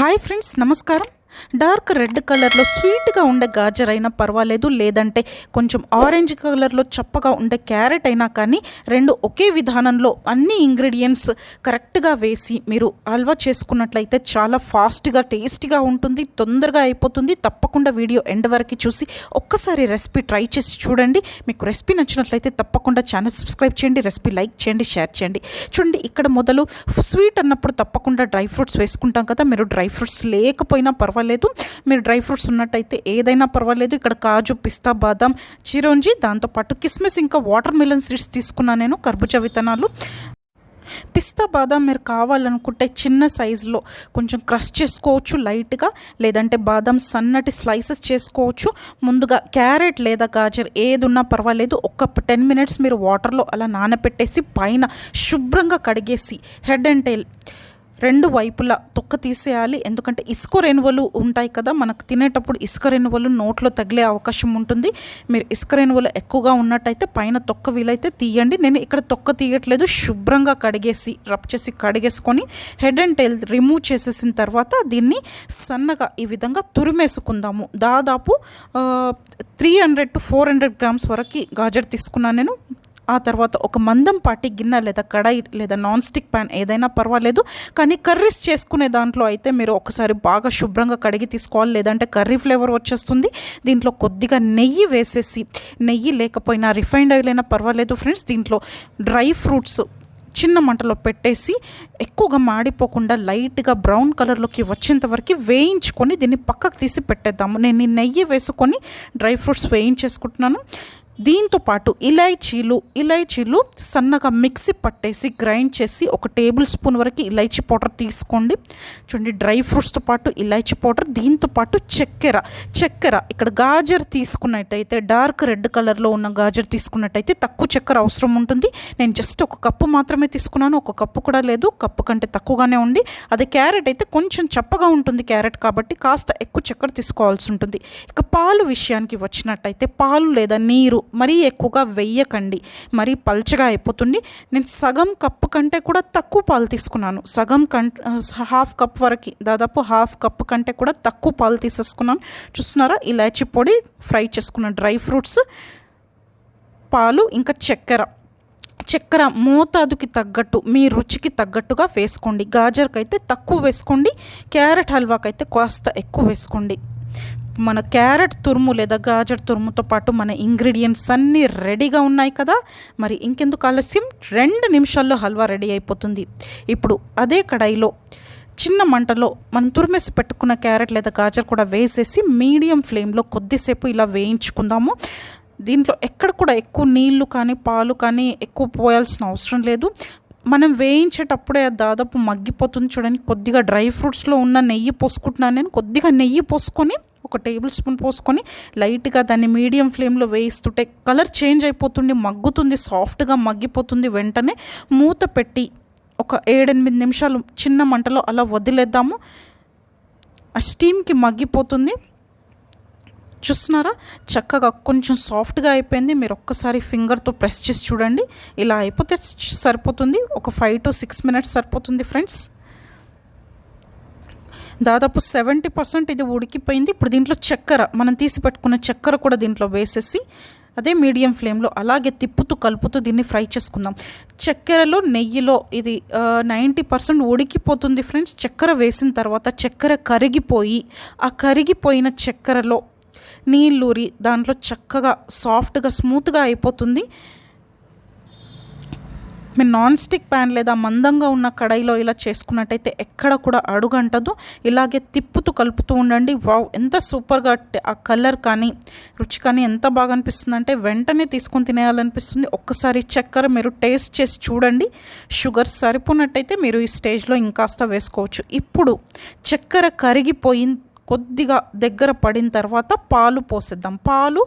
Hi friends, నమస్కారం. Dark red కలర్లో స్వీట్గా ఉండే గాజర్ అయినా పర్వాలేదు, లేదంటే కొంచెం ఆరెంజ్ కలర్లో చప్పగా ఉండే క్యారెట్ అయినా కానీ రెండు ఒకే విధానంలో అన్ని ఇంగ్రీడియంట్స్ కరెక్ట్గా వేసి మీరు హల్వా చేసుకున్నట్లయితే చాలా ఫాస్ట్గా టేస్టీగా ఉంటుంది, తొందరగా అయిపోతుంది. తప్పకుండా వీడియో ఎండ్ వరకు చూసి ఒక్కసారి రెసిపీ ట్రై చేసి చూడండి. మీకు రెసిపీ నచ్చినట్లయితే తప్పకుండా ఛానల్ సబ్స్క్రైబ్ చేయండి, రెసిపీ లైక్ చేయండి, షేర్ చేయండి. చూడండి, ఇక్కడ మొదలు స్వీట్ అన్నప్పుడు తప్పకుండా డ్రై ఫ్రూట్స్ వేసుకుంటాం కదా. మీరు డ్రై ఫ్రూట్స్ లేకపోయినా పర్వాలేదు, మీరు డ్రై ఫ్రూట్స్ ఉన్నట్టయితే ఏదైనా పర్వాలేదు. ఇక్కడ కాజు, పిస్తా, బాదాం, చిరోంజి, దాంతోపాటు కిస్మిస్, ఇంకా వాటర్ మిలన్ సీడ్స్ తీసుకున్నాను నేను, కర్బూజా విత్తనాలు. పిస్తా, బాదాం మీరు కావాలనుకుంటే చిన్న సైజులో కొంచెం క్రష్ చేసుకోవచ్చు లైట్గా, లేదంటే బాదాం సన్నటి స్లైసెస్ చేసుకోవచ్చు. ముందుగా క్యారెట్ లేదా గాజర్ ఏది ఉన్నా పర్వాలేదు, ఒక 10 minutes మీరు వాటర్లో అలా నానబెట్టేసి పైన శుభ్రంగా కడిగేసి హెడ్ అండ్ టైల్ రెండు వైపులా తొక్క తీసేయాలి. ఎందుకంటే ఇసుక రెనువలు ఉంటాయి కదా, మనకు తినేటప్పుడు ఇసుక రెనువలు నోట్లో తగిలే అవకాశం ఉంటుంది. మీరు ఇసుక రెనువలు ఎక్కువగా ఉన్నట్టయితే పైన తొక్క వీలైతే తీయండి. నేను ఇక్కడ తొక్క తీయట్లేదు, శుభ్రంగా కడిగేసి రబ్ చేసి కడిగేసుకొని హెడ్ అండ్ టైల్ రిమూవ్ చేసేసిన తర్వాత దీన్ని సన్నగా ఈ విధంగా తురిమేసుకుందాము. దాదాపు 300 to 400 grams వరకు గాజర్ తీసుకున్నాను నేను. ఆ తర్వాత ఒక మందంపాటి గిన్నె లేదా కడాయి లేదా నాన్ స్టిక్ ప్యాన్ ఏదైనా పర్వాలేదు, కానీ కర్రీస్ చేసుకునే దాంట్లో అయితే మీరు ఒకసారి బాగా శుభ్రంగా కడిగి తీసుకోవాలి, లేదంటే కర్రీ ఫ్లేవర్ వచ్చేస్తుంది. దీంట్లో కొద్దిగా నెయ్యి వేసేసి, నెయ్యి లేకపోయినా రిఫైన్డ్ ఆయిల్ అయినా పర్వాలేదు ఫ్రెండ్స్, దీంట్లో డ్రై ఫ్రూట్స్ చిన్న మంటలో పెట్టేసి ఎక్కువగా మాడిపోకుండా లైట్గా బ్రౌన్ కలర్లోకి వచ్చేంత వరకు వేయించుకొని దీన్ని పక్కకు తీసి పెట్టేద్దాము. నేను ఈ నెయ్యి వేసుకొని డ్రై ఫ్రూట్స్ వేయించేసుకుంటున్నాను. దీంతో పాటు ఇలైచీలు సన్నగా మిక్సీ పట్టేసి గ్రైండ్ చేసి 1 టేబుల్ స్పూన్ వరకు ఇలైచీ పౌడర్ తీసుకోండి. చూడండి, డ్రై ఫ్రూట్స్తో పాటు ఇలైచీ పౌడర్, దీంతో పాటు చక్కెర ఇక్కడ గాజర్ తీసుకున్నట్టయితే డార్క్ రెడ్ కలర్లో ఉన్న గాజర్ తీసుకున్నట్టయితే తక్కువ చక్కెర అవసరం ఉంటుంది. నేను జస్ట్ 1 కప్పు మాత్రమే తీసుకున్నాను, 1 కప్పు కూడా లేదు, కప్పు కంటే తక్కువగానే ఉంది. అదే క్యారెట్ అయితే కొంచెం చప్పగా ఉంటుంది క్యారెట్ కాబట్టి కాస్త ఎక్కువ చక్కెర తీసుకోవాల్సి ఉంటుంది. ఇక పాలు విషయానికి వచ్చినట్టయితే పాలు లేదా నీరు మరీ ఎక్కువగా వెయ్యకండి, మరీ పల్చగా అయిపోతుంది. నేను సగం కప్పు కంటే కూడా తక్కువ పాలు తీసుకున్నాను, హాఫ్ కప్ వరకు, దాదాపు హాఫ్ కప్పు కంటే కూడా తక్కువ పాలు తీసేసుకున్నాను. చూస్తున్నారా, ఇలాచీ పొడి, ఫ్రై చేసుకున్న డ్రై ఫ్రూట్స్, పాలు, ఇంకా చక్కెర మోతాదుకి తగ్గట్టు మీ రుచికి తగ్గట్టుగా వేసుకోండి. గాజర్కి అయితే తక్కువ వేసుకోండి, క్యారెట్ హల్వాకి అయితే కాస్త ఎక్కువ వేసుకోండి. మన క్యారెట్ తురుము లేదా గాజర్ తురుముతో పాటు మన ఇంగ్రీడియంట్స్ అన్నీ రెడీగా ఉన్నాయి కదా. మరి ఇంకెందుకు ఆలస్యం, 2 నిమిషాల్లో హల్వా రెడీ అయిపోతుంది. ఇప్పుడు అదే కడాయిలో చిన్న మంటలో మనం తురిమేసి పెట్టుకున్న క్యారెట్ లేదా గాజర్ కూడా వేసేసి మీడియం ఫ్లేమ్లో కొద్దిసేపు ఇలా వేయించుకుందాము. దీంట్లో ఎక్కడ కూడా ఎక్కువ నీళ్లు కానీ పాలు కానీ ఎక్కువ పోయాల్సిన అవసరం లేదు. మనం వేయించేటప్పుడే దాదాపు మగ్గిపోతుంది. చూడండి, కొద్దిగా డ్రై ఫ్రూట్స్లో ఉన్న నెయ్యి పోసుకుంటున్నాను నేను. కొద్దిగా నెయ్యి పోసుకొని 1 టేబుల్ స్పూన్ పోసుకొని లైట్గా దాన్ని మీడియం ఫ్లేమ్లో వేయిస్తుంటే కలర్ చేంజ్ అయిపోతుంది, మగ్గుతుంది, సాఫ్ట్గా మగ్గిపోతుంది. వెంటనే మూత పెట్టి ఒక 7-8 నిమిషాలు చిన్న మంటలో అలా వదిలేద్దాము. ఆ స్టీమ్కి మగ్గిపోతుంది. చూస్తున్నారా, చక్కగా కొంచెం సాఫ్ట్గా అయిపోయింది. మీరు ఒక్కసారి ఫింగర్తో ప్రెస్ చేసి చూడండి, ఇలా అయిపోతే సరిపోతుంది. ఒక 5 to 6 minutes సరిపోతుంది ఫ్రెండ్స్. దాదాపు 70% ఇది ఉడికిపోయింది. ఇప్పుడు దీంట్లో చక్కెర, మనం తీసి పెట్టుకున్న చక్కెర కూడా దీంట్లో వేసేసి అదే మీడియం ఫ్లేమ్లో అలాగే తిప్పుతూ కలుపుతూ దీన్ని ఫ్రై చేసుకుందాం. చక్కెరలో నెయ్యిలో ఇది 90% ఉడికిపోతుంది ఫ్రెండ్స్. చక్కెర వేసిన తర్వాత చక్కెర కరిగిపోయి, ఆ కరిగిపోయిన చక్కెరలో నీళ్ళూరి దాంట్లో చక్కగా సాఫ్ట్గా స్మూత్గా అయిపోతుంది. మీరు నాన్ స్టిక్ ప్యాన్ లేదా మందంగా ఉన్న కడాయిలో ఇలా చేసుకున్నట్టయితే ఎక్కడ కూడా అడుగంటదు. ఇలాగే తిప్పుతూ కలుపుతూ ఉండండి. వావ్, ఎంత సూపర్గా ఆ కలర్ కానీ రుచి కానీ ఎంత బాగా అనిపిస్తుంది అంటే వెంటనే తీసుకొని తినేయాలనిపిస్తుంది. ఒక్కసారి చక్కెర మీరు టేస్ట్ చేసి చూడండి. షుగర్ సరిపోయినట్టయితే మీరు ఈ స్టేజ్లో ఇంకాస్త వేసుకోవచ్చు. ఇప్పుడు చక్కెర కరిగిపోయిన కొద్దిగా దగ్గర పడిన తర్వాత పాలు పోసేద్దాం. పాలు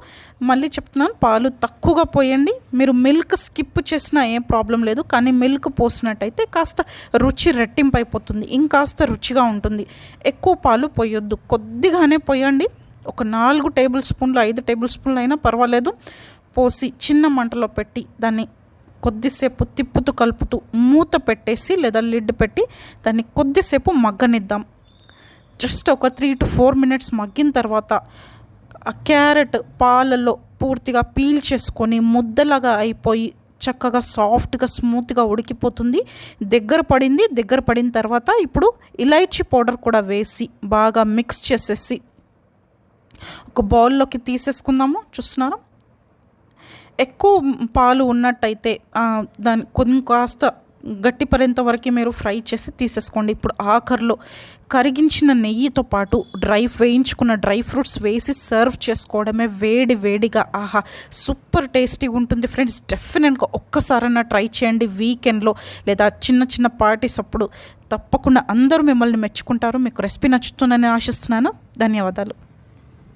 మళ్ళీ చెప్తున్నాను, పాలు తక్కువగా పోయండి. మీరు మిల్క్ స్కిప్ చేసినా ఏం ప్రాబ్లం లేదు, కానీ మిల్క్ పోసినట్టయితే కాస్త రుచి రెట్టింపు అయిపోతుంది, ఇంకాస్త రుచిగా ఉంటుంది. ఎక్కువ పాలు పోయొద్దు, కొద్దిగానే పోయండి. ఒక 4 టేబుల్ స్పూన్లు 5 టేబుల్ స్పూన్లు అయినా పర్వాలేదు పోసి చిన్న మంటలో పెట్టి దాన్ని కొద్దిసేపు తిప్పుతూ కలుపుతూ మూత పెట్టేసి లేదా లిడ్ పెట్టి దాన్ని కొద్దిసేపు మగ్గనిద్దాం. జస్ట్ ఒక 3 to 4 మినిట్స్ మగ్గిన తర్వాత ఆ క్యారెట్ పాలలో పూర్తిగా పీల్ చేసుకొని ముద్దలాగా అయిపోయి చక్కగా సాఫ్ట్గా స్మూత్గా ఉడికిపోతుంది. దగ్గర పడిన తర్వాత ఇప్పుడు ఇలైచీ పౌడర్ కూడా వేసి బాగా మిక్స్ చేసేసి ఒక బౌల్లోకి తీసేసుకుందాము. చూస్తున్నారా, ఎక్కువ పాలు ఉన్నట్టయితే దాన్ని కాస్త గట్టిపడేంత వరకు మీరు ఫ్రై చేసి తీసేసుకోండి. ఇప్పుడు ఆఖరిలో కరిగించిన నెయ్యితో పాటు వేయించుకున్న డ్రై ఫ్రూట్స్ వేసి సర్వ్ చేసుకోవడమే వేడిగా. ఆహా, సూపర్ టేస్టీగా ఉంటుంది ఫ్రెండ్స్. డెఫినెట్గా ఒక్కసారైనా ట్రై చేయండి వీకెండ్లో లేదా చిన్న పార్టీస్ అప్పుడు. తప్పకుండా అందరూ మిమ్మల్ని మెచ్చుకుంటారు. మీకు రెసిపీ నచ్చుతుందని ఆశిస్తున్నాను. ధన్యవాదాలు.